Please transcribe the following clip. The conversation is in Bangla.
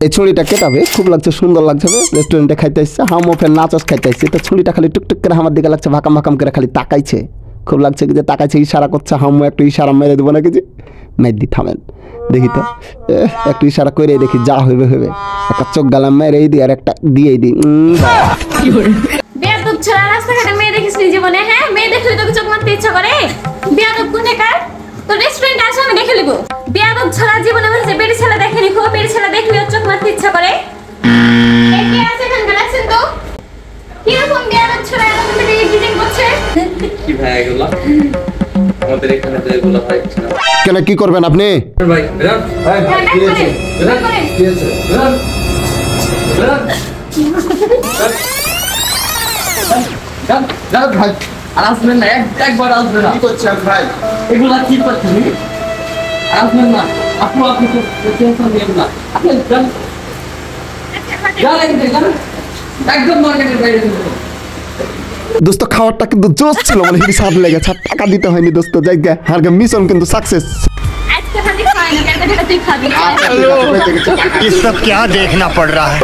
এই ছুরিটা কেটাবে খুব লাগছে সুন্দর লাগছে রেস্টুরেন্টে খাইতে আসছে হামও ফের নাচস খাইতে আসছে তো ছুরিটা খালি টুকটুক করে আমার দিকে লাগছে ভাকাম ভাকাম করে খালি তাকাইছে খুব লাগছে কি যে তাকাইছে ইশারা করছে হামও একটু ইশারা মেরে দেবো না কিছু মেরে দি থামেন দেখি তো একটু ইশারা করে দেখি যা হইবে হইবে একটা চোখ গালাম মেরে দিই আর একটা দিয়ে দিই বেয়াদব ছেলে রাস্তাঘাটে মেয়ে দেখিস নি জীবনে হ্যাঁ মেয়ে দেখলে তোকে চোখ মারতে ইচ্ছা করে বেয়াদব কোনে কার তো রেস্টুরেন্টে আসে আমি দেখে লিবো বেয়াদব ছেলে জীবনে বলছে বেড়ি ছেলে দেখে নিখো বেড়ি ছেলে দেখলে চোখ মারতে ইচ্ছা করে এই কে আছে এখানে গেলেন তো কি রকম বেয়াদব ছেলে এরকম মেয়ে ডিজাইন করছে কি ভাই এগুলা আমাদের এখানে তো এগুলা হয় না কেন কি করবেন আপনি ভাই বেরান ভাই কি আছে কি আছে বেরান বেরান যাও ভাই আর আসবেন না একবার আসবেন না কি করছেন ভাই এগুলা কি করছেন আসবেন না আপনি তো টেনশন নেবেন না আপনি যান যান একদম মার্কেটের বাইরে দোস্ত খাওয়ারটা কিন্তু জোশ ছিল মানে হিডি স্বাদ লেগেছে টাকা দিতে হয়নি দোস্ত জায়গা হারগে মিশন কিন্তু সাকসেস আজকে খালি খাই না কালকে তুই খাবি ये सब क्या देखना पड़ रहा है।